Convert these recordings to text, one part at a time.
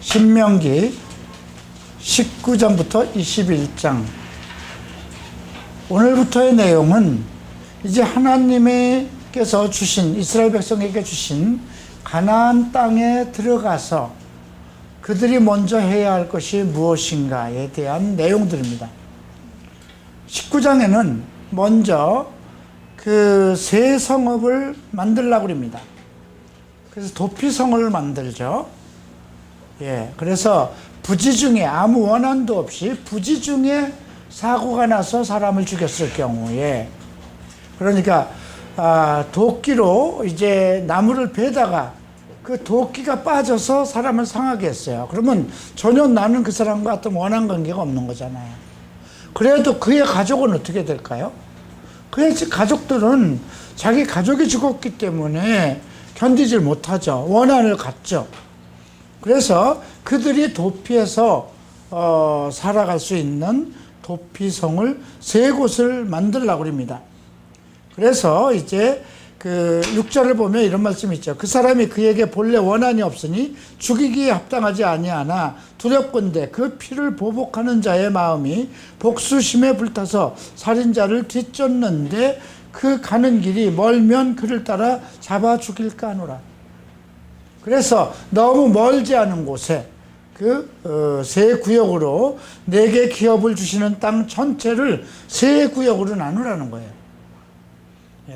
신명기 19장부터 21장. 오늘부터의 내용은 이제 하나님께서 주신, 이스라엘 백성에게 주신 가나안 땅에 들어가서 그들이 먼저 해야 할 것이 무엇인가에 대한 내용들입니다. 19장에는 먼저 그 새 성읍을 만들려고 합니다. 그래서 도피성을 만들죠. 그래서 부지 중에 아무 원한도 없이 부지 중에 사고가 나서 사람을 죽였을 경우에, 그러니까 도끼로 이제 나무를 베다가 그 도끼가 빠져서 사람을 상하게 했어요. 그러면 전혀 나는 그 사람과 어떤 원한 관계가 없는 거잖아요. 그래도 그의 가족은 어떻게 될까요? 그의 가족들은 자기 가족이 죽었기 때문에 견디질 못하죠. 원한을 갖죠. 그래서 그들이 도피해서 살아갈 수 있는 도피성을 세 곳을 만들려고 합니다. 그래서 이제 그 6절을 보면 이런 말씀이 있죠. 그 사람이 그에게 본래 원한이 없으니 죽이기에 합당하지 아니하나 두렵건대 그 피를 보복하는 자의 마음이 복수심에 불타서 살인자를 뒤쫓는데 그 가는 길이 멀면 그를 따라 잡아 죽일까 하노라. 그래서 너무 멀지 않은 곳에 그 세 구역으로 내게 기업을 주시는 땅 전체를 세 구역으로 나누라는 거예요.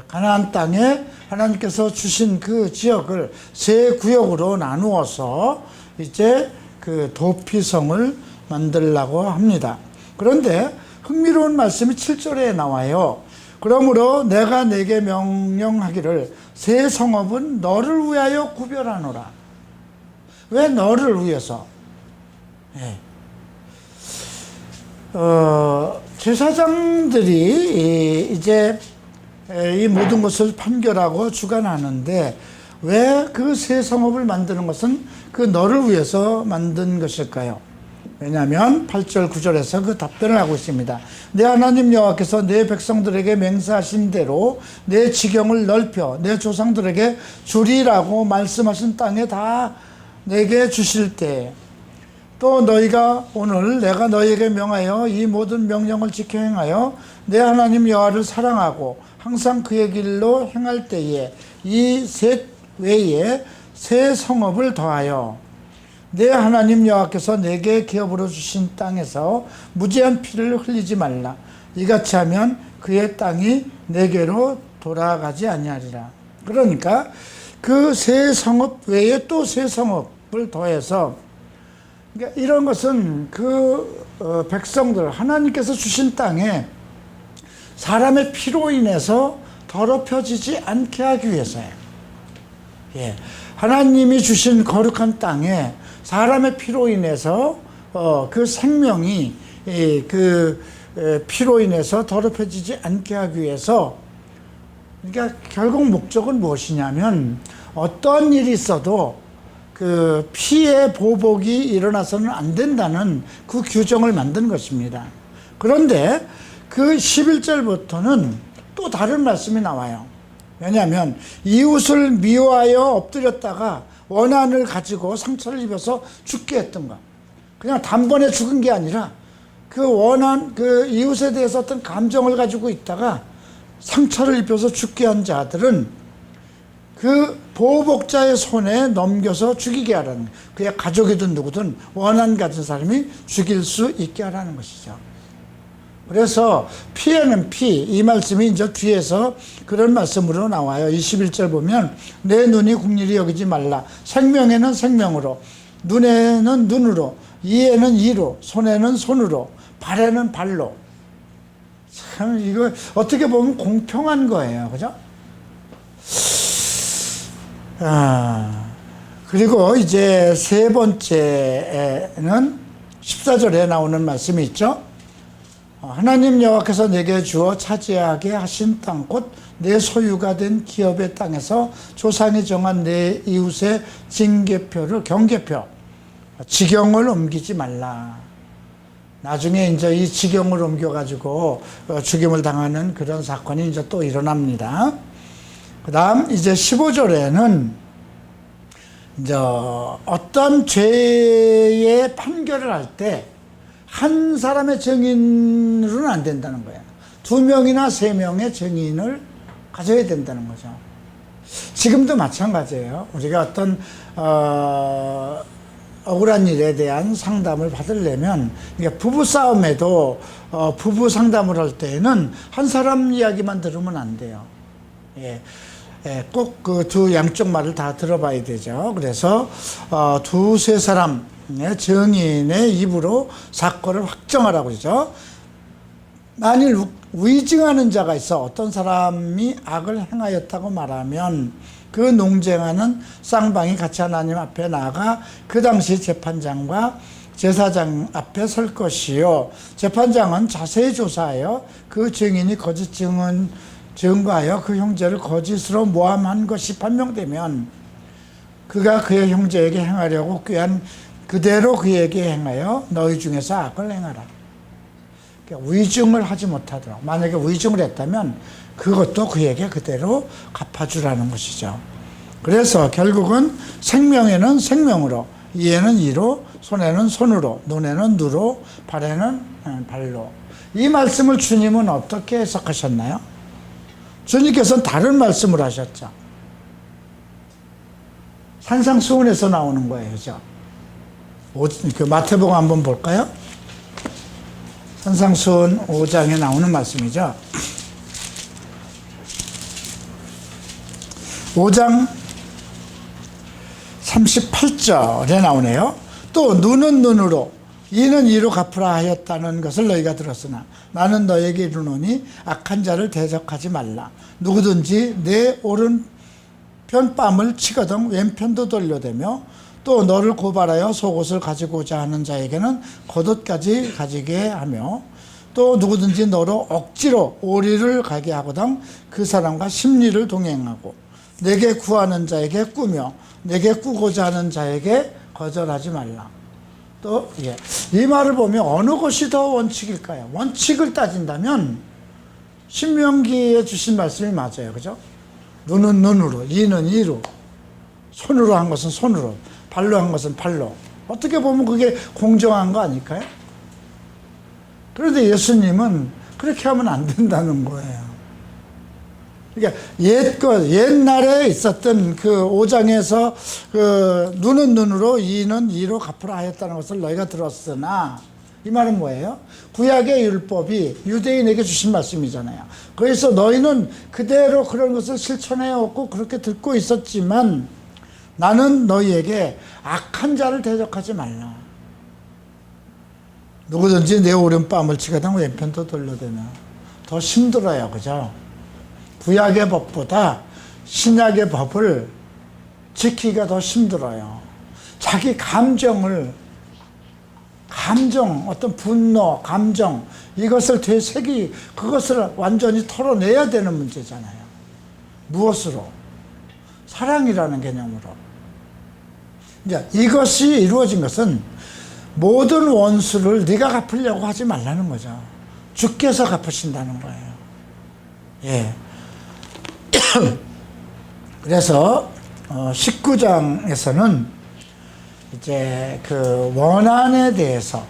가나안 땅에 하나님께서 주신 그 지역을 세 구역으로 나누어서 이제 그 도피성을 만들려고 합니다. 그런데 흥미로운 말씀이 7절에 나와요. 그러므로 내가 내게 명령하기를 새 성읍은 너를 위하여 구별하노라. 왜 너를 위해서? 제사장들이 이제 이 모든 것을 판결하고 주관하는데 왜 그 새 성읍을 만드는 것은 그 너를 위해서 만든 것일까요? 왜냐하면 8절 9절에서 그 답변을 하고 있습니다. 내 하나님 여호와께서 내 백성들에게 맹세하신 대로 내 지경을 넓혀 내 조상들에게 주리라고 말씀하신 땅에 다 내게 주실 때, 또 너희가 오늘 내가 너희에게 명하여 이 모든 명령을 지켜 행하여 내 하나님 여호와를 사랑하고 항상 그의 길로 행할 때에 이 셋 외에 새 성읍을 더하여 내 하나님 여호와께서 내게 기업으로 주신 땅에서 무죄한 피를 흘리지 말라. 이같이 하면 그의 땅이 내게로 돌아가지 아니하리라. 그러니까 그 새 성읍 외에 또 새 성읍을 더해서, 그러니까 이런 것은 그 백성들, 하나님께서 주신 땅에 사람의 피로 인해서 더럽혀지지 않게 하기 위해서예요. 하나님이 주신 거룩한 땅에 사람의 피로 인해서 그 생명이 그 피로 인해서 더럽혀지지 않게 하기 위해서, 그러니까 결국 목적은 무엇이냐면 어떤 일이 있어도 그 피의 보복이 일어나서는 안 된다는 그 규정을 만든 것입니다. 그런데 그 11절부터는 또 다른 말씀이 나와요. 왜냐하면 이웃을 미워하여 엎드렸다가 원한을 가지고 상처를 입어서 죽게 했던 것. 그냥 단번에 죽은 게 아니라 그 원한, 그 이웃에 대해서 어떤 감정을 가지고 있다가 상처를 입혀서 죽게 한 자들은 그 보복자의 손에 넘겨서 죽이게 하라는, 그의 가족이든 누구든 원한 가진 사람이 죽일 수 있게 하라는 것이죠. 그래서 피에는 피, 이 말씀이 이제 뒤에서 그런 말씀으로 나와요. 21절 보면 내 눈이 국리를 여기지 말라. 생명에는 생명으로, 눈에는 눈으로, 이에는 이로, 손에는 손으로, 발에는 발로. 참 이거 어떻게 보면 공평한 거예요. 그죠? 그리고 이제 세 번째는 14절에 나오는 말씀이 있죠. 하나님 여호와께서 내게 주어 차지하게 하신 땅 곧 내 소유가 된 기업의 땅에서 조상이 정한 내 이웃의 징계표를, 경계표, 지경을 옮기지 말라. 나중에 이제 이 지경을 옮겨가지고 죽임을 당하는 그런 사건이 이제 또 일어납니다. 그 다음 이제 15절에는 이제 어떤 죄의 판결을 할 때 한 사람의 증인으로는 안 된다는 거예요. 2명이나 3명의 증인을 가져야 된다는 거죠. 지금도 마찬가지예요. 우리가 어떤 억울한 일에 대한 상담을 받으려면, 그러니까 부부 싸움에도 부부 상담을 할 때에는 한 사람 이야기만 들으면 안 돼요. 예. 예, 꼭 그 두 양쪽 말을 다 들어봐야 되죠. 그래서 2-3사람의 증인의 입으로 사건을 확정하라고 그러죠. 만일 위증하는 자가 있어 어떤 사람이 악을 행하였다고 말하면 그 농쟁하는 쌍방이 같이 하나님 앞에 나아가 그 당시 재판장과 제사장 앞에 설 것이요, 재판장은 자세히 조사하여 그 증인이 거짓 증거하여 그 형제를 거짓으로 모함한 것이 판명되면 그가 그의 형제에게 행하려고 꾀한 그대로 그에게 행하여 너희 중에서 악을 행하라. 그러니까 위증을 하지 못하도록, 만약에 위증을 했다면 그것도 그에게 그대로 갚아주라는 것이죠. 그래서 결국은 생명에는 생명으로, 이에는 이로, 손에는 손으로, 눈에는 누로, 발에는 발로. 이 말씀을 주님은 어떻게 해석하셨나요? 주님께서는 다른 말씀을 하셨죠. 산상수훈에서 나오는 거예요. 그죠? 그 마태복음 한번 볼까요? 산상수훈 5장에 나오는 말씀이죠. 5장 38절에 나오네요. 또 눈은 눈으로 이는 이로 갚으라 하였다는 것을 너희가 들었으나 나는 너에게 이르노니 악한 자를 대적하지 말라. 누구든지 내 오른편 뺨을 치거든 왼편도 돌려대며 또 너를 고발하여 속옷을 가지고자 하는 자에게는 겉옷까지 가지게 하며 또 누구든지 너로 억지로 오리를 가게 하거든 그 사람과 심리를 동행하고 내게 구하는 자에게 꾸며 내게 꾸고자 하는 자에게 거절하지 말라. 또 이 말을 보면 어느 것이 더 원칙일까요? 원칙을 따진다면 신명기에 주신 말씀이 맞아요. 그죠? 눈은 눈으로, 이는 이로, 손으로 한 것은 손으로, 발로 한 것은 발로. 어떻게 보면 그게 공정한 거 아닐까요? 그런데 예수님은 그렇게 하면 안 된다는 거예요. 그러니까 옛날에 있었던 그 5장에서 그 눈은 눈으로 이는 이로 갚으라 하였다는 것을 너희가 들었으나, 이 말은 뭐예요? 구약의 율법이 유대인에게 주신 말씀이잖아요. 그래서 너희는 그대로 그런 것을 실천해왔고 그렇게 듣고 있었지만 나는 너희에게 악한 자를 대적하지 말라. 누구든지 내 오른뺨을 치거든 왼편도 돌려대며. 더 힘들어요. 그죠? 구약의 법보다 신약의 법을 지키기가 더 힘들어요. 자기 어떤 분노, 감정, 이것을 그것을 완전히 털어내야 되는 문제잖아요. 무엇으로? 사랑이라는 개념으로. 이제 이것이 이루어진 것은 모든 원수를 네가 갚으려고 하지 말라는 거죠. 주께서 갚으신다는 거예요. 예. 그래서 19장에서는 이제 그 원한에 대해서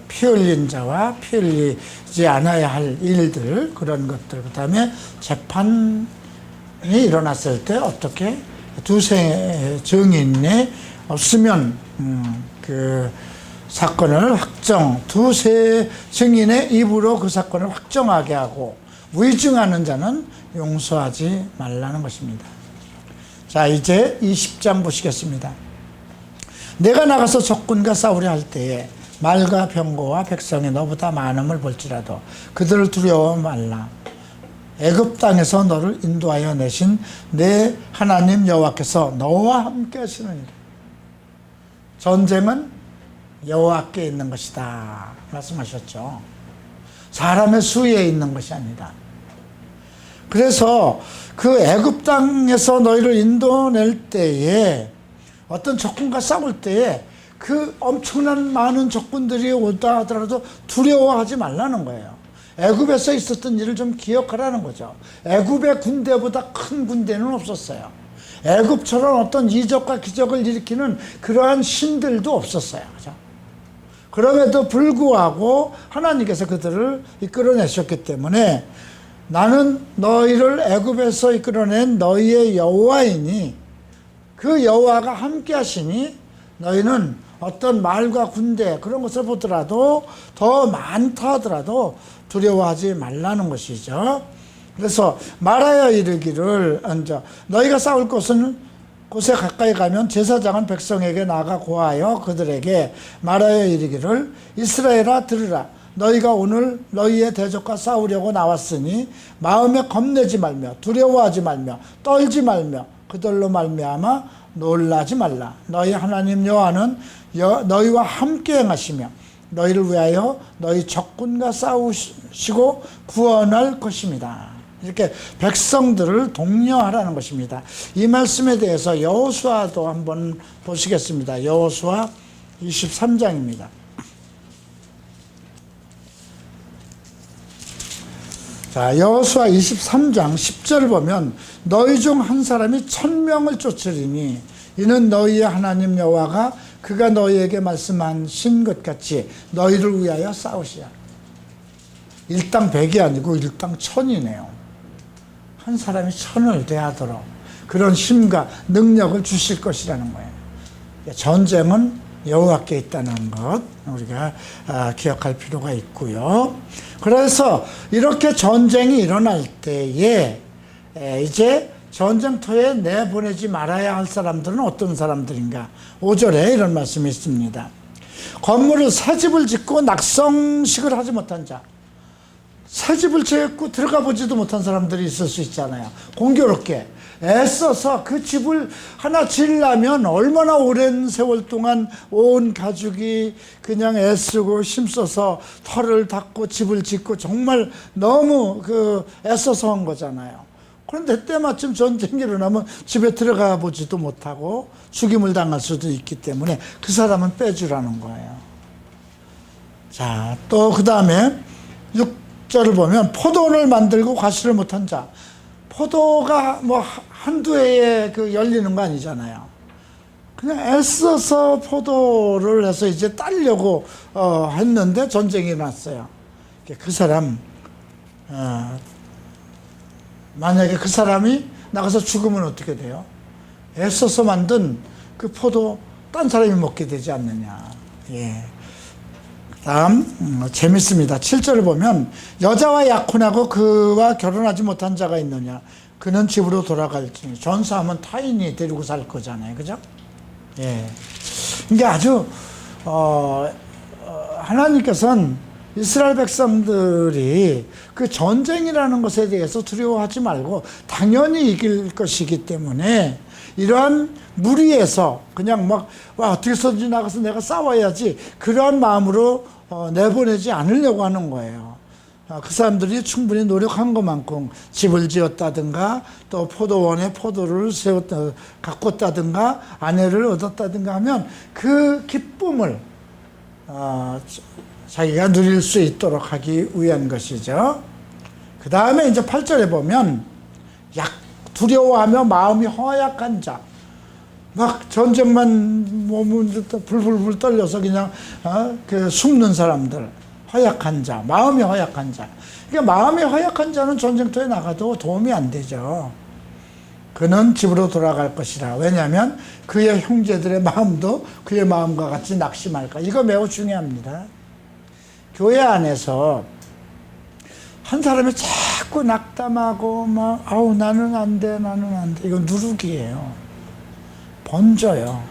피 흘린 자와 피 흘리지 않아야 할 일들, 그런 것들, 그 다음에 재판이 일어났을 때 어떻게 두세 증인이 없으면 그 사건을 두세 증인의 입으로 그 사건을 확정하게 하고 위증하는 자는 용서하지 말라는 것입니다. 자, 이제 20장 보시겠습니다. 내가 나가서 적군과 싸우려 할 때에 말과 병거와 백성이 너보다 많음을 볼지라도 그들을 두려워 말라. 애굽 땅에서 너를 인도하여 내신 내 하나님 여호와께서 너와 함께 하시느니라. 전쟁은 여호와께 있는 것이다 말씀하셨죠. 사람의 수에 있는 것이 아니다. 그래서 그 애굽 땅에서 너희를 인도낼 때에 어떤 적군과 싸울 때에 그 엄청난 많은 적군들이 오다 하더라도 두려워하지 말라는 거예요. 애굽에서 있었던 일을 좀 기억하라는 거죠. 애굽의 군대보다 큰 군대는 없었어요. 애굽처럼 어떤 이적과 기적을 일으키는 그러한 신들도 없었어요. 그죠? 그럼에도 불구하고 하나님께서 그들을 이끌어내셨기 때문에 나는 너희를 애굽에서 이끌어낸 너희의 여호와이니 그 여호와가 함께 하시니 너희는 어떤 말과 군대 그런 것을 보더라도 더 많다 하더라도 두려워하지 말라는 것이죠. 그래서 말하여 이르기를 너희가 싸울 곳에 가까이 가면 제사장은 백성에게 나가 고하여 그들에게 말하여 이르기를 이스라엘아 들으라 너희가 오늘 너희의 대적과 싸우려고 나왔으니 마음에 겁내지 말며 두려워하지 말며 떨지 말며 그들로 말미암아 놀라지 말라. 너희 하나님 여호와는 너희와 함께 행하시며 너희를 위하여 너희 적군과 싸우시고 구원할 것입니다. 이렇게 백성들을 독려하라는 것입니다. 이 말씀에 대해서 여호수아도 한번 보시겠습니다. 여호수아 23장입니다. 자, 여호수아 23장 10절 보면 너희 중 한 사람이 1000명을 쫓으리니 이는 너희의 하나님 여호와가 그가 너희에게 말씀하신 것 같이 너희를 위하여 싸우시라. 일당 100이 아니고 일당 1000이네요. 한 사람이 1000을 대하도록 그런 힘과 능력을 주실 것이라는 거예요. 전쟁은 여호와께 있다는 것 우리가 기억할 필요가 있고요. 그래서 이렇게 전쟁이 일어날 때에 이제 전쟁터에 내보내지 말아야 할 사람들은 어떤 사람들인가? 5절에 이런 말씀이 있습니다. 건물을 새 집을 짓고 낙성식을 하지 못한 자, 새 집을 짓고 들어가 보지도 못한 사람들이 있을 수 있잖아요. 공교롭게 애써서 그 집을 하나 지으려면 얼마나 오랜 세월 동안 온 가족이 그냥 애쓰고 힘써서 털을 닦고 집을 짓고 정말 너무 애써서 한 거잖아요. 그런데 때마침 전쟁이 일어나면 집에 들어가 보지도 못하고 죽임을 당할 수도 있기 때문에 그 사람은 빼주라는 거예요. 자, 또 그 다음에 6절을 보면 포도를 만들고 과실을 못한 자. 포도가 뭐 한두 해에 열리는 거 아니잖아요. 그냥 애써서 포도를 해서 이제 따려고 했는데 전쟁이 일어났어요. 그 사람 만약에 그 사람이 나가서 죽으면 어떻게 돼요? 애써서 만든 그 포도 딴 사람이 먹게 되지 않느냐. 예. 다음 재밌습니다. 7절을 보면 여자와 약혼하고 그와 결혼하지 못한 자가 있느냐. 그는 집으로 돌아갈지니. 전사하면 타인이 데리고 살 거잖아요. 그죠? 예. 이게 아주 하나님께서는 이스라엘 백성들이 그 전쟁이라는 것에 대해서 두려워하지 말고 당연히 이길 것이기 때문에 이러한 무리에서 그냥 막 어떻게든지 나가서 내가 싸워야지 그러한 마음으로 내보내지 않으려고 하는 거예요. 그 사람들이 충분히 노력한 것만큼 집을 지었다든가 또 포도원에 포도를 가꿨다든가 아내를 얻었다든가 하면 그 기쁨을 자기가 누릴 수 있도록 하기 위한 것이죠. 그 다음에 이제 8절에 보면 두려워하며 마음이 허약한 자, 막 전쟁만 몸을 불불불 떨려서 그냥 숨는 사람들, 허약한 자, 마음이 허약한 자. 그러니까 마음이 허약한 자는 전쟁터에 나가도 도움이 안 되죠. 그는 집으로 돌아갈 것이라. 왜냐하면 그의 형제들의 마음도 그의 마음과 같이 낙심할까. 이거 매우 중요합니다. 교회 안에서 한 사람이 자꾸 낙담하고 막 나는 안 돼, 나는 안 돼. 이건 누룩이에요. 번져요.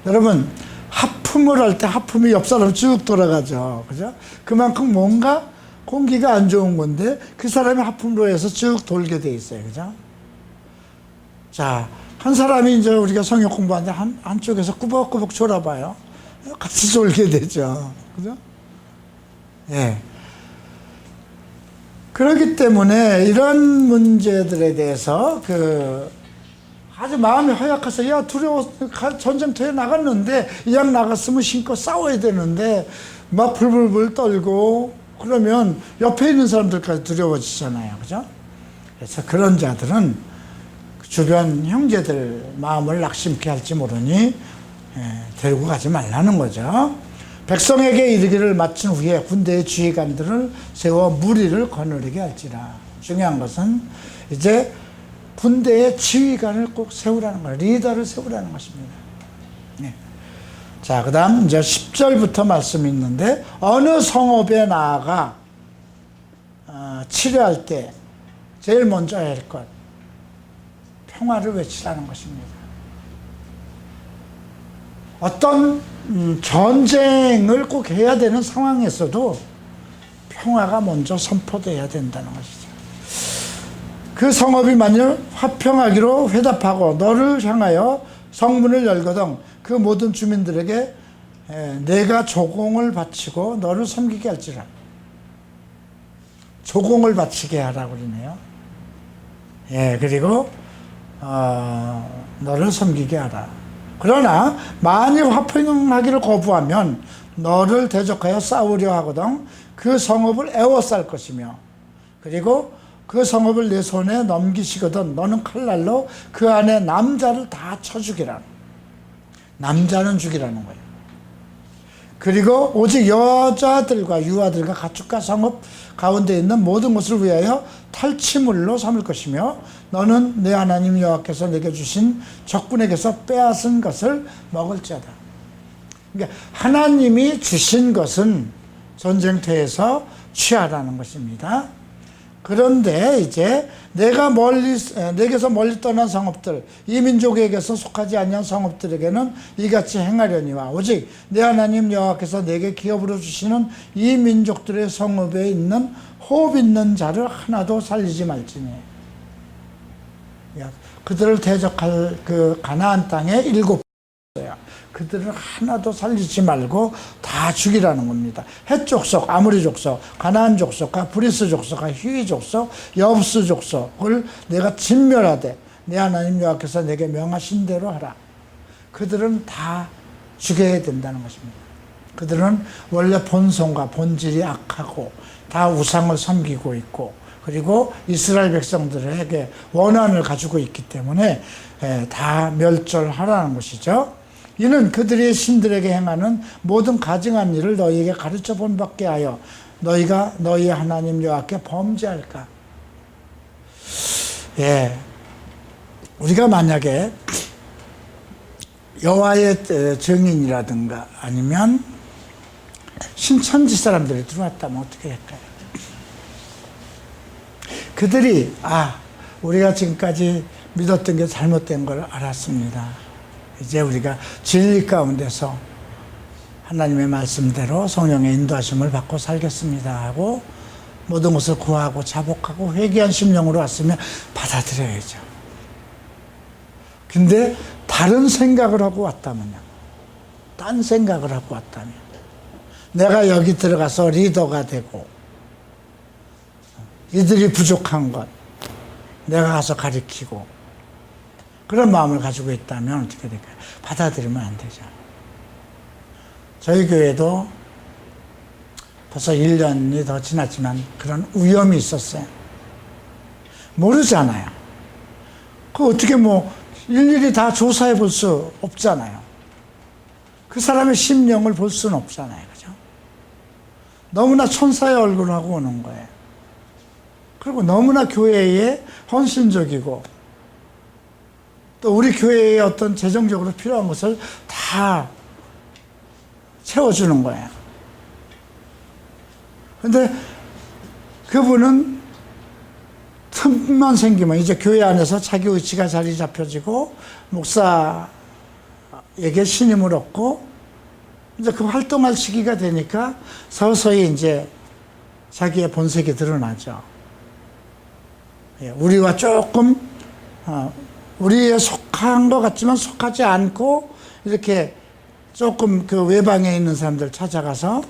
여러분 하품을 할 때 하품이 옆 사람 쭉 돌아가죠. 그죠? 그만큼 뭔가 공기가 안 좋은 건데 그 사람이 하품으로 해서 쭉 돌게 돼 있어요. 그죠? 자, 한 사람이 이제 우리가 성역 공부하는데 한쪽에서 꾸벅꾸벅 졸아봐요. 같이 졸게 되죠. 그죠? 예. 그렇기 때문에 이런 문제들에 대해서 아주 마음이 허약해서 두려워 전쟁터에 나갔는데 이왕 나갔으면 신고 싸워야 되는데 막 불불불 떨고 그러면 옆에 있는 사람들까지 두려워지잖아요. 그죠? 그래서 그런 자들은 주변 형제들 마음을 낙심케 할지 모르니 데리고 가지 말라는 거죠. 백성에게 이르기를 마친 후에 군대의 지휘관들을 세워 무리를 거느리게 할지라. 중요한 것은 이제 군대의 지휘관을 꼭 세우라는 거예요. 리더를 세우라는 것입니다. 네. 자, 그 다음 이제 10절부터 말씀이 있는데, 어느 성읍에 나아가 치료할 때 제일 먼저 해야 할 것, 평화를 외치라는 것입니다. 어떤 전쟁을 꼭 해야 되는 상황에서도 평화가 먼저 선포돼야 된다는 것이죠. 그 성읍이 만일 화평하기로 회답하고 너를 향하여 성문을 열거든 그 모든 주민들에게 내가 조공을 바치고 너를 섬기게 할지라. 조공을 바치게 하라고 그러네요. 예, 그리고 너를 섬기게 하라. 그러나 만일 화평하기를 거부하면 너를 대적하여 싸우려 하거든 그 성읍을 에워쌀 것이며, 그리고 그 성읍을 내 손에 넘기시거든 너는 칼날로 그 안에 남자를 다 쳐 죽이라. 남자는 죽이라는 거예요. 그리고 오직 여자들과 유아들과 가축과 성읍 가운데 있는 모든 것을 위하여 탈취물로 삼을 것이며 너는 내 하나님 여호와께서 내게 주신 적군에게서 빼앗은 것을 먹을지어다. 그러니까 하나님이 주신 것은 전쟁터에서 취하라는 것입니다. 그런데 이제 내게서 멀리 떠난 성읍들, 이 민족에게서 속하지 아니한 성읍들에게는 이같이 행하려니와 오직 내 하나님 여호와께서 내게 기업으로 주시는 이 민족들의 성읍에 있는 호흡 있는 자를 하나도 살리지 말지니. 그들을 대적할 그 가나안 땅에 7 그들을 하나도 살리지 말고 다 죽이라는 겁니다. 헷 족속, 아모리 족속, 가나안 족속과 브리스 족속과 히위 족속, 여부스 족속을 내가 진멸하되 내 하나님 여호와께서 내게 명하신 대로 하라. 그들은 다 죽여야 된다는 것입니다. 그들은 원래 본성과 본질이 악하고 다 우상을 섬기고 있고, 그리고 이스라엘 백성들에게 원한을 가지고 있기 때문에 다 멸절하라는 것이죠. 이는 그들의 신들에게 행하는 모든 가증한 일을 너희에게 가르쳐 본 밖에 하여 너희가 너희 하나님 여호와께 범죄할까. 예, 우리가 만약에 여호와의 증인이라든가 아니면 신천지 사람들이 들어왔다면 어떻게 할까요? 그들이 우리가 지금까지 믿었던 게 잘못된 걸 알았습니다. 이제 우리가 진리 가운데서 하나님의 말씀대로 성령의 인도하심을 받고 살겠습니다 하고 모든 것을 구하고 자복하고 회개한 심령으로 왔으면 받아들여야죠. 근데 다른 생각을 하고 왔다면요, 딴 생각을 하고 왔다면, 내가 여기 들어가서 리더가 되고 이들이 부족한 것 내가 가서 가르치고 그런 마음을 가지고 있다면 어떻게 될까요? 받아들이면 안 되죠. 저희 교회도 벌써 1년이 더 지났지만 그런 위험이 있었어요. 모르잖아요. 그 어떻게 일일이 다 조사해 볼 수 없잖아요. 그 사람의 심령을 볼 수는 없잖아요. 그죠? 너무나 천사의 얼굴을 하고 오는 거예요. 그리고 너무나 교회에 헌신적이고 또 우리 교회에 어떤 재정적으로 필요한 것을 다 채워주는 거예요. 그런데 그분은 틈만 생기면 이제 교회 안에서 자기 의지가 자리 잡혀지고 목사에게 신임을 얻고 이제 그 활동할 시기가 되니까 서서히 이제 자기의 본색이 드러나죠. 우리와 조금 우리에 속한 것 같지만 속하지 않고 이렇게 조금 그 외방에 있는 사람들 찾아가서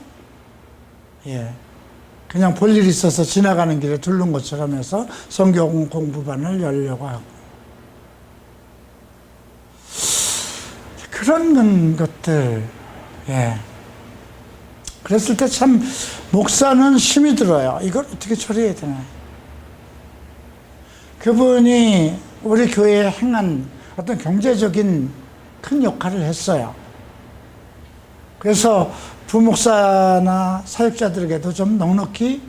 그냥 볼 일이 있어서 지나가는 길에 들른 것처럼 해서 성경 공부반을 열려고 하고 그런 것들. 그랬을 때 참 목사는 힘이 들어요. 이걸 어떻게 처리해야 되나. 그분이 우리 교회에 행한 어떤 경제적인 큰 역할을 했어요. 그래서 부목사나 사역자들에게도 좀 넉넉히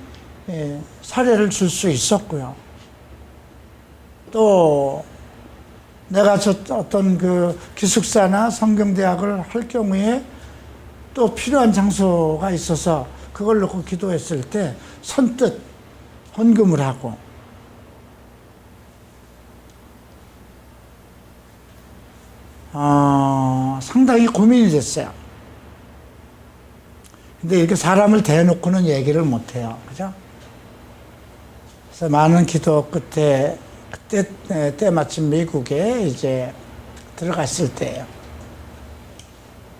사례를 줄 수 있었고요. 또 내가 어떤 그 기숙사나 성경대학을 할 경우에 또 필요한 장소가 있어서 그걸 놓고 기도했을 때 선뜻 헌금을 하고, 상당히 고민이 됐어요. 근데 이렇게 사람을 대놓고는 얘기를 못해요. 그죠? 그래서 많은 기도 끝에, 그때, 때마침 미국에 이제 들어갔을 때예요.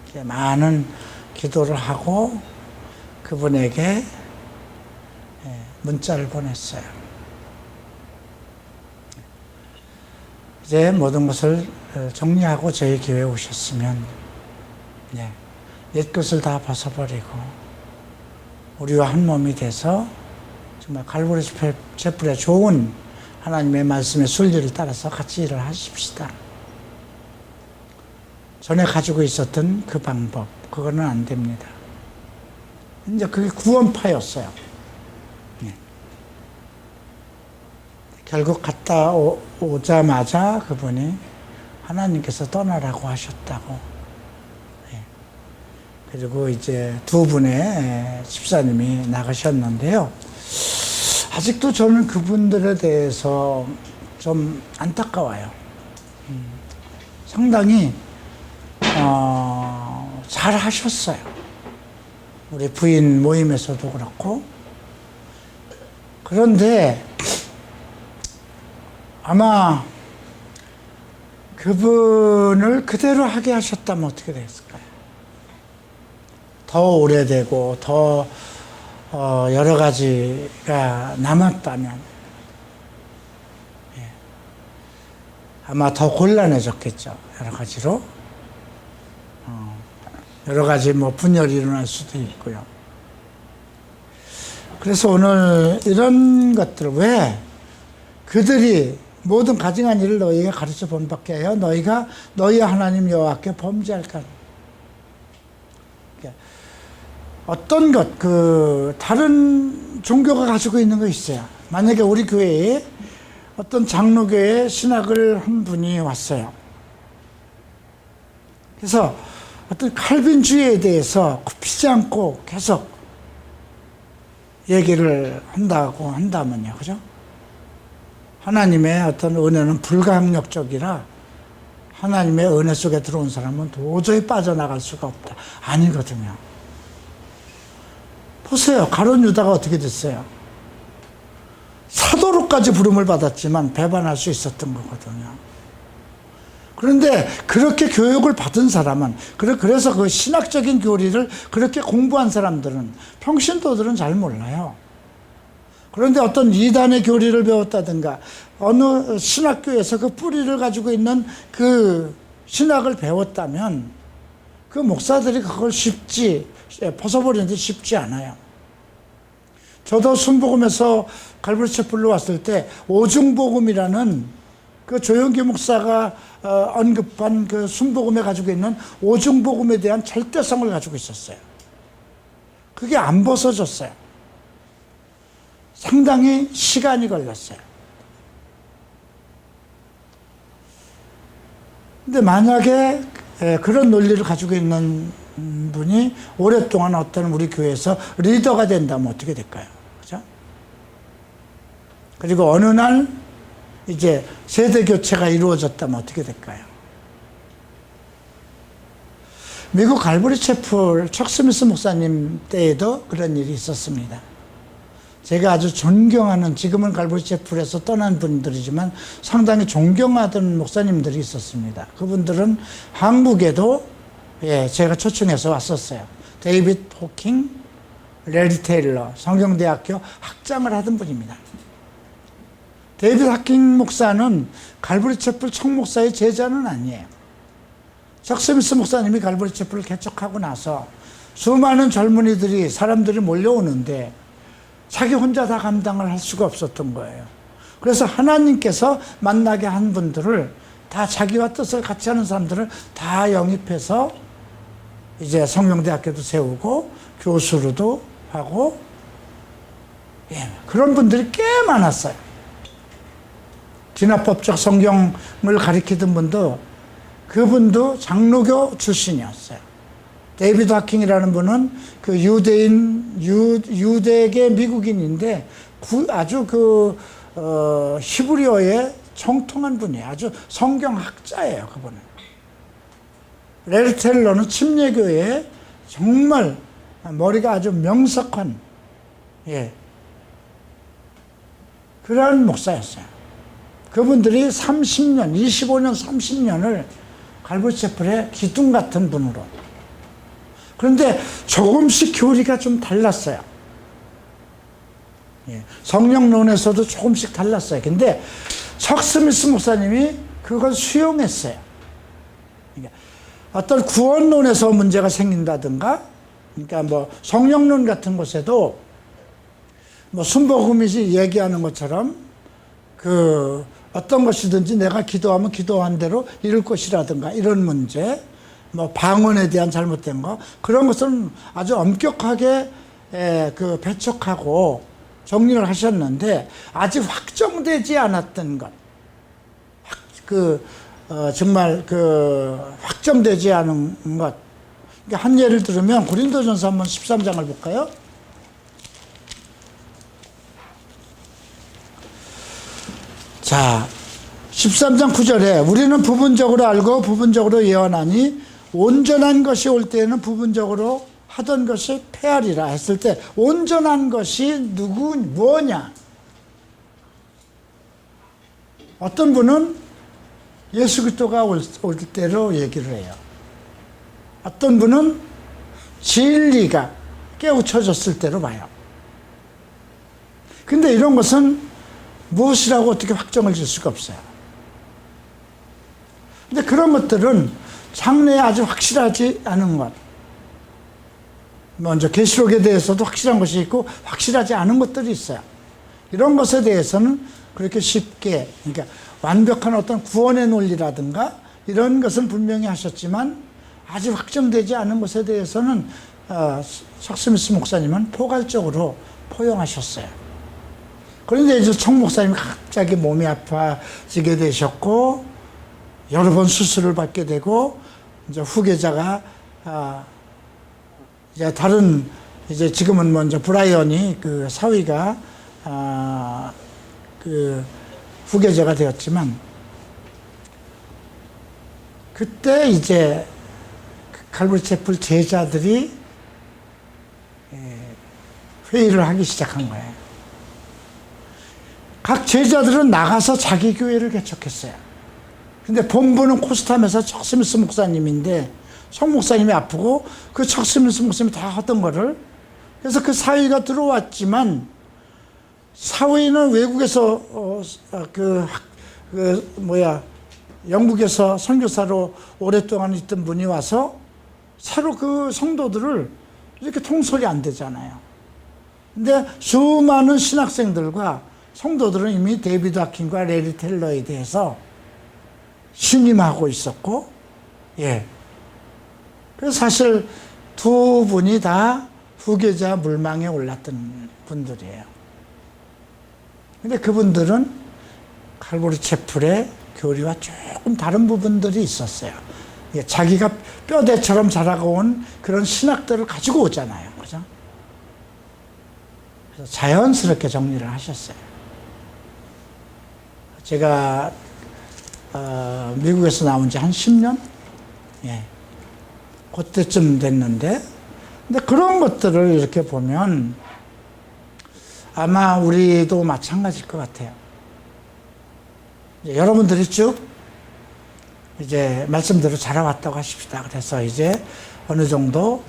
이제 많은 기도를 하고 그분에게 문자를 보냈어요. 이제 모든 것을 정리하고 저희 교회에 오셨으면 옛것을 다 벗어버리고 우리와 한 몸이 돼서 정말 갈보리 촛불의 좋은 하나님의 말씀의 순리를 따라서 같이 일을 하십시다. 전에 가지고 있었던 그 방법, 그거는 안 됩니다. 이제 그게 구원파였어요. 결국 갔다 오자마자 그분이 하나님께서 떠나라고 하셨다고. 그리고 이제 두 분의 집사님이 나가셨는데요. 아직도 저는 그분들에 대해서 좀 안타까워요. 상당히 잘 하셨어요. 우리 부인 모임에서도 그렇고. 그런데 아마 그분을 그대로 하게 하셨다면 어떻게 됐을까요? 더 오래되고 더 여러 가지가 남았다면 아마 더 곤란해졌겠죠. 여러 가지로. 여러 가지 분열이 일어날 수도 있고요. 그래서 오늘 이런 것들, 왜 그들이 모든 가증한 일을 너희에게 가르쳐 본 밖에 하여 너희가 너희 하나님 여호와께 범죄할까? 어떤 것, 다른 종교가 가지고 있는 거 있어요. 만약에 우리 교회에 어떤 장로교회 신학을 한 분이 왔어요. 그래서 어떤 칼빈주의에 대해서 굽히지 않고 계속 얘기를 한다고 한다면요. 그죠? 하나님의 어떤 은혜는 불가항력적이라 하나님의 은혜 속에 들어온 사람은 도저히 빠져나갈 수가 없다. 아니거든요. 보세요. 가룟 유다가 어떻게 됐어요? 사도로까지 부름을 받았지만 배반할 수 있었던 거거든요. 그런데 그렇게 교육을 받은 사람은, 그래서 그 신학적인 교리를 그렇게 공부한 사람들은, 평신도들은 잘 몰라요. 그런데 어떤 이단의 교리를 배웠다든가 어느 신학교에서 그 뿌리를 가지고 있는 그 신학을 배웠다면 그 목사들이 그걸 벗어버리는데 쉽지 않아요. 저도 순복음에서 갈보리 촛불로 왔을 때 오중복음이라는 그 조영기 목사가 언급한 그 순복음에 가지고 있는 오중복음에 대한 절대성을 가지고 있었어요. 그게 안 벗어졌어요. 상당히 시간이 걸렸어요. 근데 만약에 그런 논리를 가지고 있는 분이 오랫동안 어떤 우리 교회에서 리더가 된다면 어떻게 될까요? 그죠? 그리고 어느 날 이제 세대 교체가 이루어졌다면 어떻게 될까요? 미국 갈보리 채플 척 스미스 목사님 때에도 그런 일이 있었습니다. 제가 아주 존경하는, 지금은 갈보리 채플에서 떠난 분들이지만 상당히 존경하던 목사님들이 있었습니다. 그분들은 한국에도 제가 초청해서 왔었어요. 데이빗 호킹, 레리 테일러, 성경대학교 학장을 하던 분입니다. 데이빗 호킹 목사는 갈보리 채플 청 목사의 제자는 아니에요. 척 스미스 목사님이 갈보리 채플을 개척하고 나서 수많은 사람들이 몰려오는데 자기 혼자 다 감당을 할 수가 없었던 거예요. 그래서 하나님께서 만나게 한 분들을 다 자기와 뜻을 같이 하는 사람들을 다 영입해서 이제 성령대학교도 세우고 교수로도 하고, 예, 그런 분들이 꽤 많았어요. 진화법적 성경을 가리키던 분도, 그분도 장로교 출신이었어요. 데이비드 하킹이라는 분은 그 유대계 미국인인데 아주 히브리어에 정통한 분이에요. 아주 성경학자예요, 그분은. 레리 텔러는 침례교에 정말 머리가 아주 명석한, 예, 그런 목사였어요. 그분들이 30년, 25년, 30년을 갈보체플의 기둥 같은 분으로. 그런데 조금씩 교리가 좀 달랐어요. 예, 성령론에서도 조금씩 달랐어요. 근데 척 스미스 목사님이 그걸 수용했어요. 그러니까 어떤 구원론에서 문제가 생긴다든가, 그러니까 뭐 성령론 같은 곳에도 뭐 순복음이 얘기하는 것처럼 그 어떤 것이든지 내가 기도하면 기도한 대로 이룰 것이라든가 이런 문제, 뭐 방언에 대한 잘못된 거, 그런 것은 아주 엄격하게 그 배척하고 정리를 하셨는데, 아직 확정되지 않았던 것, 정말 확정되지 않은 것. 그러니까 한 예를 들으면 고린도전서 한번 13장을 볼까요? 자, 13장 9절에 우리는 부분적으로 알고 부분적으로 예언하니 온전한 것이 올 때에는 부분적으로 하던 것이 폐하리라 했을 때, 온전한 것이 뭐냐? 어떤 분은 예수 그리스도가 올 때로 얘기를 해요. 어떤 분은 진리가 깨우쳐졌을 때로 봐요. 근데 이런 것은 무엇이라고 어떻게 확정을 질 수가 없어요. 근데 그런 것들은 장래에 아주 확실하지 않은 것, 먼저 계시록에 대해서도 확실한 것이 있고 확실하지 않은 것들이 있어요. 이런 것에 대해서는 그렇게 쉽게, 그러니까 완벽한 어떤 구원의 논리라든가 이런 것은 분명히 하셨지만 아직 확정되지 않은 것에 대해서는 척 스미스 목사님은 포괄적으로 포용하셨어요. 그런데 이제 청 목사님이 갑자기 몸이 아파지게 되셨고 여러 번 수술을 받게 되고, 이제 후계자가 이제 다른, 이제 지금은 먼저 브라이언이 그 사위가 그 후계자가 되었지만, 그때 이제 칼버리 채플 제자들이 회의를 하기 시작한 거예요. 각 제자들은 나가서 자기 교회를 개척했어요. 근데 본부는 코스탐에서 척 스미스 목사님인데, 청 목사님이 아프고 그 척 스미스 목사님이 다 하던 거를, 그래서 그 사위가 들어왔지만, 사위는 외국에서 영국에서 선교사로 오랫동안 있던 분이 와서 새로 그 성도들을 이렇게 통솔이 안 되잖아요. 근데 수많은 신학생들과 성도들은 이미 데이비드 하킹과 레리 텔러에 대해서 신임하고 있었고, 예. 그래서 사실 두 분이 다 후계자 물망에 올랐던 분들이에요. 근데 그분들은 칼보리 채플의 교리와 조금 다른 부분들이 있었어요. 예, 자기가 뼈대처럼 자라온 그런 신학들을 가지고 오잖아요. 그죠? 그래서 자연스럽게 정리를 하셨어요. 제가 미국에서 나온 지 한 10년? 예. 그때쯤 됐는데, 근데 그런 것들을 이렇게 보면 아마 우리도 마찬가지일 것 같아요. 여러분들이 쭉 이제 말씀대로 자라왔다고 하십시다. 그래서 이제 어느 정도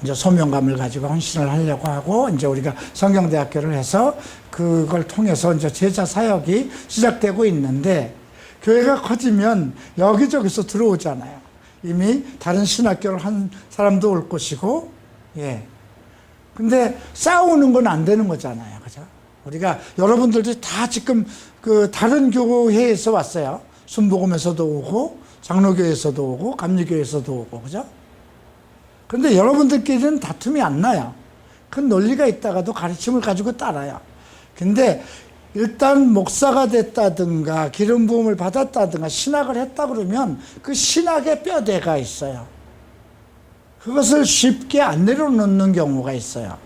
이제 소명감을 가지고 헌신을 하려고 하고, 이제 우리가 성경대학교를 해서 그걸 통해서 이제 제자 사역이 시작되고 있는데, 교회가 커지면 여기저기서 들어오잖아요. 이미 다른 신학교를 한 사람도 올 것이고, 예. 근데 싸우는 건 안 되는 거잖아요. 그죠? 우리가 여러분들도 다 지금 그 다른 교회에서 왔어요. 순복음에서도 오고 장로교에서도 오고 감리교에서도 오고, 그죠? 그런데 여러분들끼리는 다툼이 안 나요. 그 논리가 있다가도 가르침을 가지고 따라요. 근데 일단 목사가 됐다든가 기름 부음을 받았다든가 신학을 했다 그러면 그 신학의 뼈대가 있어요. 그것을 쉽게 안 내려놓는 경우가 있어요.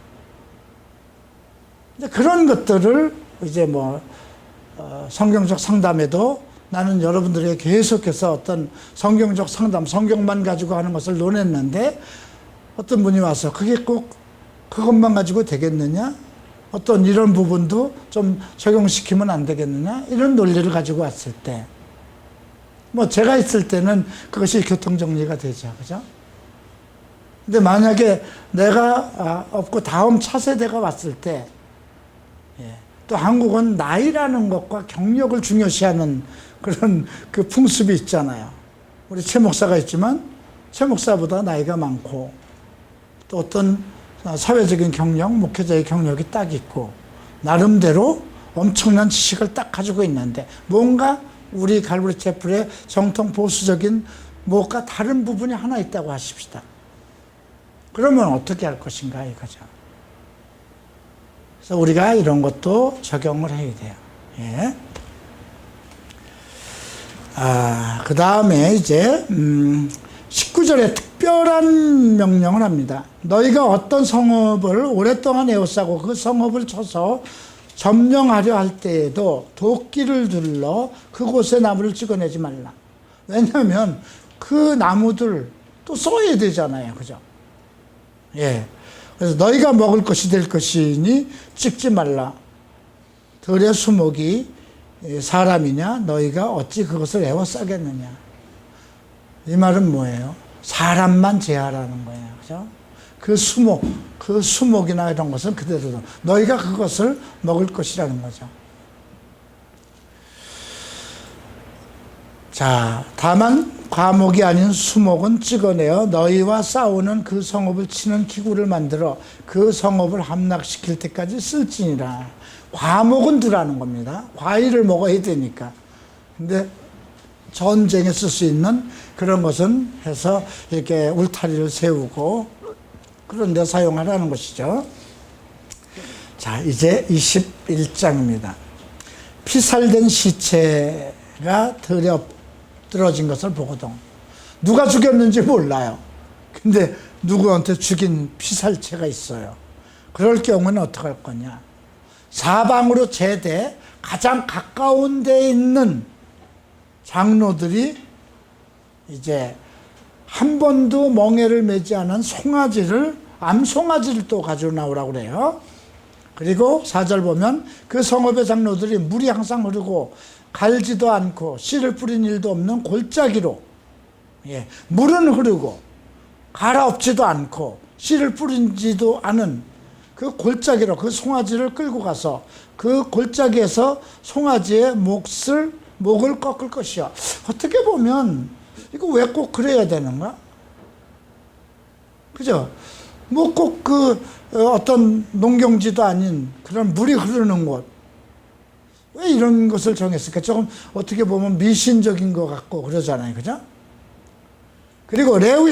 근데 그런 것들을 이제 뭐 성경적 상담에도 나는 여러분들에게 계속해서 어떤 성경적 상담, 성경만 가지고 하는 것을 논했는데 어떤 분이 와서 그게 꼭 그것만 가지고 되겠느냐? 어떤 이런 부분도 좀 적용시키면 안 되겠느냐? 이런 논리를 가지고 왔을 때, 뭐 제가 있을 때는 그것이 교통정리가 되죠. 그죠? 근데 만약에 내가 없고 다음 차세대가 왔을 때, 또 한국은 나이라는 것과 경력을 중요시하는 그런 그 풍습이 있잖아요. 우리 최 목사가 있지만 최 목사보다 나이가 많고 또 어떤 사회적인 경력, 목회자의 경력이 딱 있고 나름대로 엄청난 지식을 딱 가지고 있는데 뭔가 우리 갈보리 채플의 정통 보수적인 뭐가 다른 부분이 하나 있다고 하십시다. 그러면 어떻게 할 것인가 이거죠. 그래서 우리가 이런 것도 적용을 해야 돼요. 예. 그 다음에 이제 19절에 특별한 명령을 합니다. 너희가 어떤 성읍을 오랫동안 에워싸고 그 성읍을 쳐서 점령하려 할 때에도 도끼를 둘러 그곳에 나무를 찍어내지 말라. 왜냐하면 그 나무들 또 써야 되잖아요. 그죠? 예. 그래서 너희가 먹을 것이 될 것이니 찍지 말라. 들의 수목이 사람이냐? 너희가 어찌 그것을 에워싸겠느냐? 이 말은 뭐예요? 사람만 제하라는 거예요. 그죠? 그 수목이나 이런 것은 그대로 너희가 그것을 먹을 것이라는 거죠. 자, 다만 과목이 아닌 수목은 찍어내어 너희와 싸우는 그 성읍을 치는 기구를 만들어 그 성읍을 함락시킬 때까지 쓸지니라. 과목은 두라는 겁니다. 과일을 먹어야 되니까. 근데 전쟁에 쓸 수 있는 그런 것은 해서 이렇게 울타리를 세우고 그런 데 사용하라는 것이죠. 자, 이제 21장입니다. 피살된 시체가 들에 엎드러진 것을 보거든. 누가 죽였는지 몰라요. 근데 누구한테 죽인 피살체가 있어요. 그럴 경우는 어떻게 할 거냐? 사방으로 제대 가장 가까운 데에 있는 장로들이 이제 한 번도 멍에를 매지 않은 암송아지를 또 가지고 나오라고 그래요. 그리고 4절 보면 그 성읍의 장로들이 물이 항상 흐르고 갈지도 않고 씨를 뿌린 일도 없는 골짜기로, 물은 흐르고 갈아엎지도 않고 씨를 뿌리지도 않은 그 골짜기로 그 송아지를 끌고 가서 그 골짜기에서 송아지의 목을 꺾을 것이야. 어떻게 보면 이거 왜 꼭 그래야 되는가? 그죠? 뭐 꼭 어떤 농경지도 아닌 그런 물이 흐르는 곳. 왜 이런 것을 정했을까? 조금 어떻게 보면 미신적인 것 같고 그러잖아요. 그죠? 그리고 레위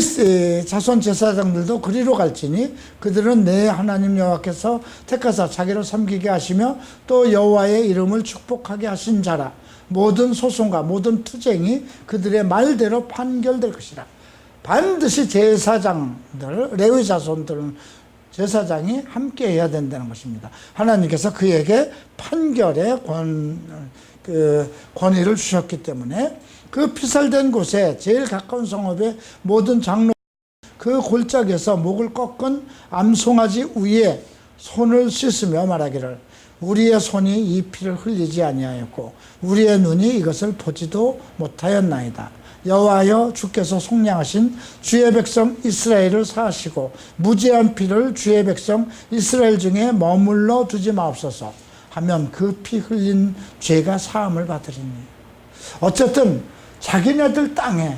자손 제사장들도 그리로 갈지니 그들은 내 하나님 여호와께서 택하사 자기를 섬기게 하시며 또 여호와의 이름을 축복하게 하신 자라. 모든 소송과 모든 투쟁이 그들의 말대로 판결될 것이라. 반드시 제사장들, 레위 자손들은 제사장이 함께 해야 된다는 것입니다. 하나님께서 그에게 판결의 권위를 주셨기 때문에 그 피살된 곳에 제일 가까운 성읍의 모든 장로 그 골짜기에서 목을 꺾은 암송아지 위에 손을 씻으며 말하기를 우리의 손이 이 피를 흘리지 아니하였고 우리의 눈이 이것을 보지도 못하였나이다. 여호와여 주께서 속량하신 주의 백성 이스라엘을 사하시고 무죄한 피를 주의 백성 이스라엘 중에 머물러 두지 마옵소서 하면 그 피 흘린 죄가 사함을 받으리니. 어쨌든 자기네들 땅에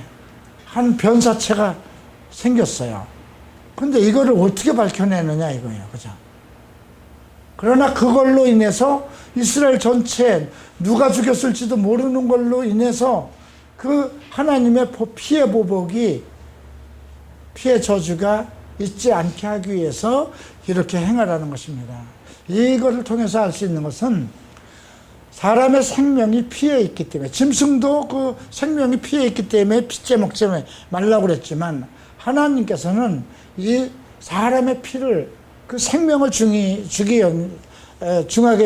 한 변사체가 생겼어요. 근데 이거를 어떻게 밝혀내느냐 이거예요. 그죠? 그러나 그걸로 인해서 이스라엘 전체 누가 죽였을지도 모르는 걸로 인해서 그 하나님의 피해 보복이, 피해 저주가 있지 않게 하기 위해서 이렇게 행하라는 것입니다. 이거를 통해서 알 수 있는 것은 사람의 생명이 피해 있기 때문에, 짐승도 그 생명이 피해 있기 때문에 피째 먹지 말라고 그랬지만, 하나님께서는 이 사람의 피를, 그 생명을 중하게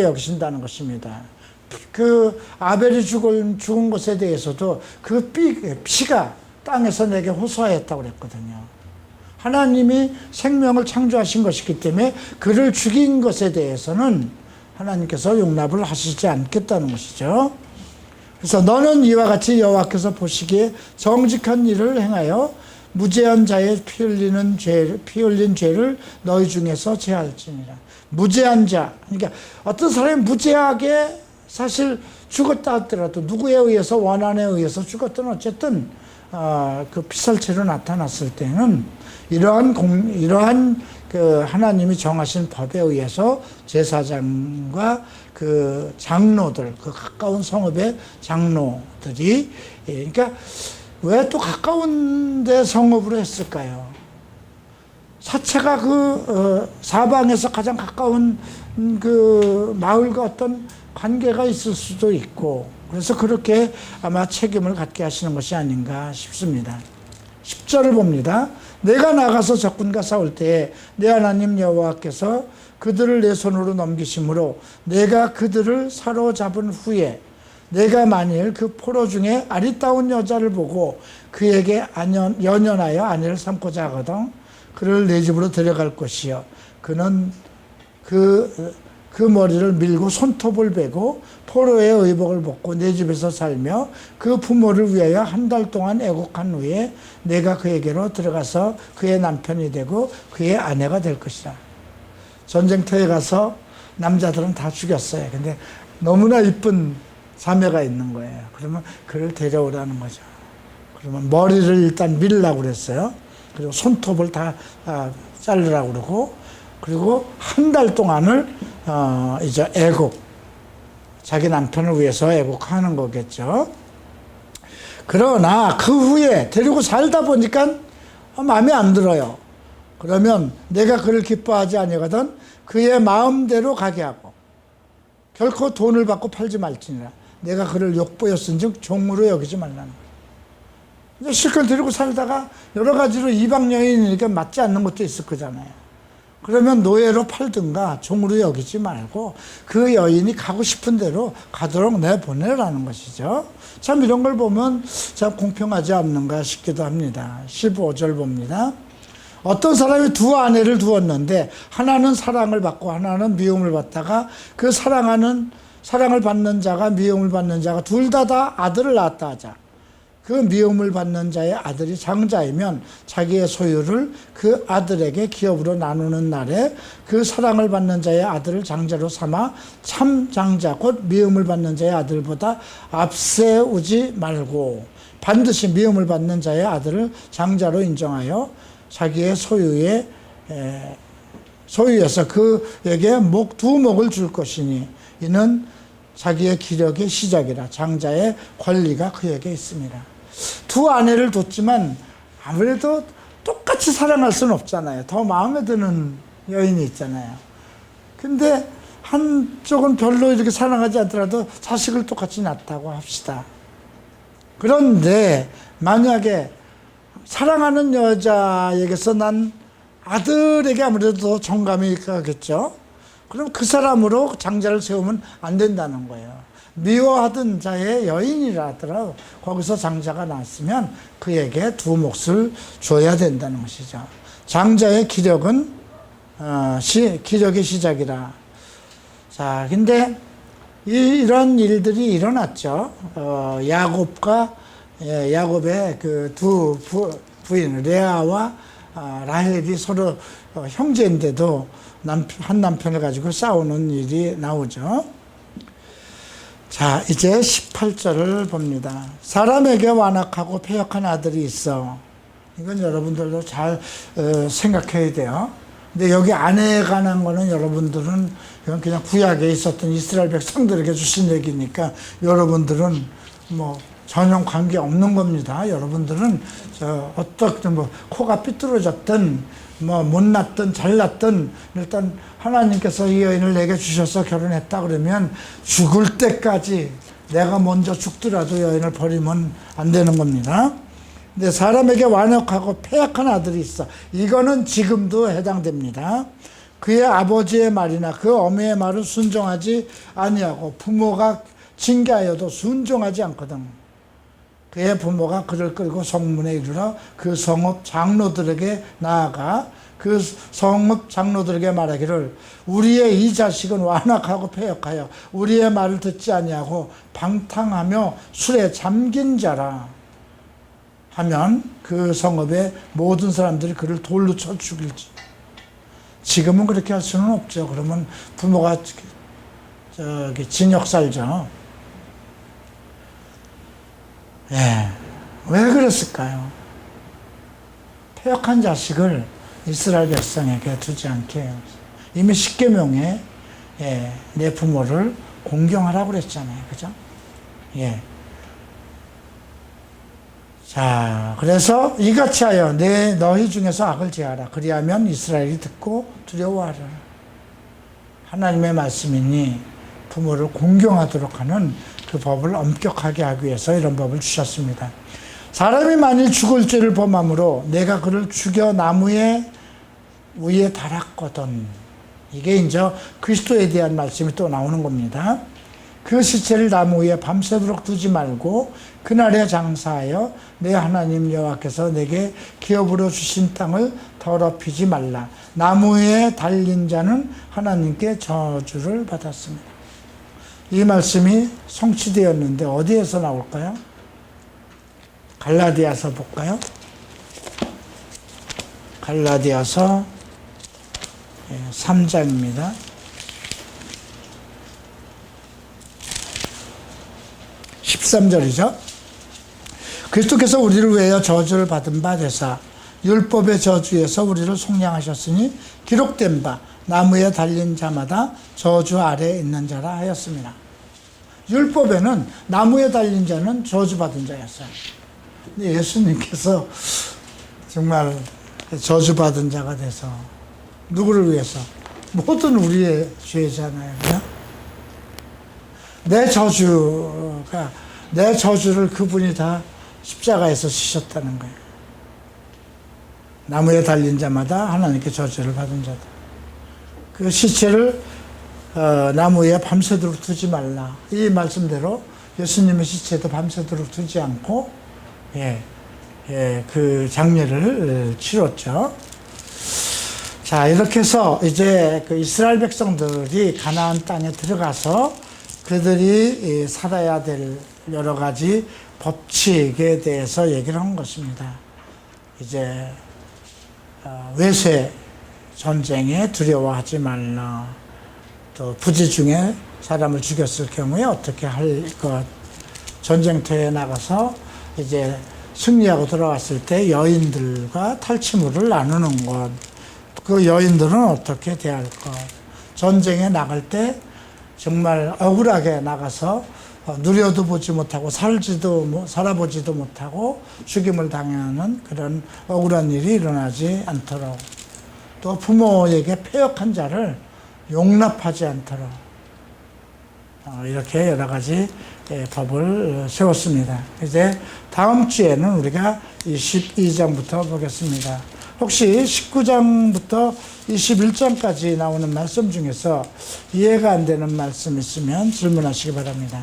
여기신다는 것입니다. 그 아벨이 죽은 것에 대해서도 그 피가 땅에서 내게 호소하였다고 그랬거든요. 하나님이 생명을 창조하신 것이기 때문에 그를 죽인 것에 대해서는 하나님께서 용납을 하시지 않겠다는 것이죠. 그래서 너는 이와 같이 여호와께서 보시기에 정직한 일을 행하여 무죄한 자의 피 흘린 죄를 너희 중에서 제할지니라. 무죄한 자, 그러니까 어떤 사람이 무죄하게 사실 죽었다 하더라도, 누구에 의해서, 원한에 의해서 죽었든 어쨌든 그 피살체로 나타났을 때는 이러한 그 하나님이 정하신 법에 의해서 제사장과 그 장로들, 그 가까운 성읍의 장로들이, 그러니까 왜 또 가까운 데 성읍으로 했을까요? 사체가 사방에서 가장 가까운 그 마을과 어떤 관계가 있을 수도 있고, 그래서 그렇게 아마 책임을 갖게 하시는 것이 아닌가 싶습니다. 10절을 봅니다. 내가 나가서 적군과 싸울 때에 내 하나님 여호와께서 그들을 내 손으로 넘기심으로 내가 그들을 사로잡은 후에 내가 만일 그 포로 중에 아리따운 여자를 보고 그에게 연연하여 아내를 삼고자 하거든 그를 내 집으로 데려갈 것이요. 그는 그 머리를 밀고 손톱을 베고 포로의 의복을 벗고 내 집에서 살며 그 부모를 위하여 한 달 동안 애곡한 후에 내가 그에게로 들어가서 그의 남편이 되고 그의 아내가 될 것이다. 전쟁터에 가서 남자들은 다 죽였어요. 근데 너무나 이쁜 자매가 있는 거예요. 그러면 그를 데려오라는 거죠. 그러면 머리를 일단 밀라고 그랬어요. 그리고 손톱을 다 자르라고 그러고, 그리고 한 달 동안을 이제 애곡, 자기 남편을 위해서 애곡하는 거겠죠. 그러나 그 후에 데리고 살다 보니까 마음에 안 들어요. 그러면 내가 그를 기뻐하지 아니거든 그의 마음대로 가게 하고 결코 돈을 받고 팔지 말지니라. 내가 그를 욕보였은즉 종으로 여기지 말라는 거예요. 실컷 데리고 살다가 여러 가지로 이방 여인이니까 맞지 않는 것도 있을 거잖아요. 그러면 노예로 팔든가 종으로 여기지 말고 그 여인이 가고 싶은 대로 가도록 내보내라는 것이죠. 참 이런 걸 보면 참 공평하지 않는가 싶기도 합니다. 15절 봅니다. 어떤 사람이 두 아내를 두었는데 하나는 사랑을 받고 하나는 미움을 받다가 그 사랑을 받는 자가 미움을 받는 자가 둘 다 아들을 낳았다 하자. 그 미움을 받는 자의 아들이 장자이면 자기의 소유를 그 아들에게 기업으로 나누는 날에 그 사랑을 받는 자의 아들을 장자로 삼아 참 장자 곧 미움을 받는 자의 아들보다 앞세우지 말고 반드시 미움을 받는 자의 아들을 장자로 인정하여 자기의 소유에서 그에게 두 목을 줄 것이니 이는 자기의 기력의 시작이라. 장자의 권리가 그에게 있습니다. 두 아내를 뒀지만 아무래도 똑같이 사랑할 수는 없잖아요. 더 마음에 드는 여인이 있잖아요. 근데 한쪽은 별로 이렇게 사랑하지 않더라도 자식을 똑같이 낳았다고 합시다. 그런데 만약에 사랑하는 여자에게서 난 아들에게 아무래도 더 정감이 가겠죠. 그럼 그 사람으로 장자를 세우면 안 된다는 거예요. 미워하던 자의 여인이라 하더라도 거기서 장자가 났으면 그에게 두 몫을 줘야 된다는 것이죠. 장자의 기력은 기력의 시작이라. 자, 근데 이런 일들이 일어났죠. 야곱의 그 두 부인 레아와 라헬이 서로 형제인데도 한 남편을 가지고 싸우는 일이 나오죠. 자, 이제 18절을 봅니다. 사람에게 완악하고 패역한 아들이 있어. 이건 여러분들도 잘 생각해야 돼요. 근데 여기 아내에 관한 거는 여러분들은 이건 그냥 구약에 있었던 이스라엘 백성들에게 주신 얘기니까 여러분들은 뭐 전혀 관계 없는 겁니다. 여러분들은 어떻게 뭐 코가 삐뚤어졌든 뭐 못났든 잘났든 일단 하나님께서 이 여인을 내게 주셔서 결혼했다 그러면 죽을 때까지 내가 먼저 죽더라도 여인을 버리면 안 되는 겁니다. 근데 사람에게 완악하고 패약한 아들이 있어. 이거는 지금도 해당됩니다. 그의 아버지의 말이나 그 어머니의 말을 순종하지 아니하고 부모가 징계하여도 순종하지 않거든. 그의 부모가 그를 끌고 성문에 이르러 그 성읍 장로들에게 나아가 그 성읍 장로들에게 말하기를 우리의 이 자식은 완악하고 패역하여 우리의 말을 듣지 아니하고 방탕하며 술에 잠긴 자라 하면 그 성읍의 모든 사람들이 그를 돌로 쳐 죽일지. 지금은 그렇게 할 수는 없죠. 그러면 부모가 징역 살죠. 예, 왜 그랬을까요? 패역한 자식을 이스라엘 백성에게 두지 않게 해요. 이미 십계명에 내 부모를 공경하라고 그랬잖아요. 그죠? 예. 자, 그래서 이같이 하여 너희 중에서 악을 제하라. 그리하면 이스라엘이 듣고 두려워하라. 하나님의 말씀이니 부모를 공경하도록 하는 그 법을 엄격하게 하기 위해서 이런 법을 주셨습니다. 사람이 만일 죽을 죄를 범함으로 내가 그를 죽여 나무에 위에 달았거든. 이게 이제 그리스도에 대한 말씀이 또 나오는 겁니다. 그 시체를 나무 위에 밤새도록 두지 말고 그날에 장사하여 내 하나님 여호와께서 내게 기업으로 주신 땅을 더럽히지 말라. 나무 위에 달린 자는 하나님께 저주를 받았습니다. 이 말씀이 성취되었는데 어디에서 나올까요? 갈라디아서 볼까요? 갈라디아서 3장입니다. 13절이죠. 그리스도께서 우리를 위하여 저주를 받은 바 되사 율법의 저주에서 우리를 속량하셨으니 기록된 바 나무에 달린 자마다 저주 아래에 있는 자라 하였습니다. 율법에는 나무에 달린 자는 저주받은 자였어요. 근데 예수님께서 정말 저주받은 자가 돼서 누구를 위해서? 모든 우리의 죄잖아요. 그냥? 내 저주를 그분이 다 십자가에서 지셨다는 거예요. 나무에 달린 자마다 하나님께 저주를 받은 자다. 그 시체를 나무 위에 밤새도록 두지 말라. 이 말씀대로 예수님의 시체도 밤새도록 두지 않고 그 장례를 치렀죠. 자, 이렇게 해서 이제 그 이스라엘 백성들이 가나안 땅에 들어가서 그들이 살아야 될 여러 가지 법칙에 대해서 얘기를 한 것입니다. 이제 외세 전쟁에 두려워하지 말라. 또 부지 중에 사람을 죽였을 경우에 어떻게 할 것. 전쟁터에 나가서 이제 승리하고 돌아왔을 때 여인들과 탈취물을 나누는 것. 그 여인들은 어떻게 대할 것. 전쟁에 나갈 때 정말 억울하게 나가서 누려도 보지 못하고 살아보지도 못하고 죽임을 당하는 그런 억울한 일이 일어나지 않도록, 또 부모에게 패역한 자를 용납하지 않도록 이렇게 여러 가지 법을 세웠습니다. 이제 다음 주에는 우리가 22장부터 보겠습니다. 혹시 19장부터 21장까지 나오는 말씀 중에서 이해가 안 되는 말씀 있으면 질문하시기 바랍니다.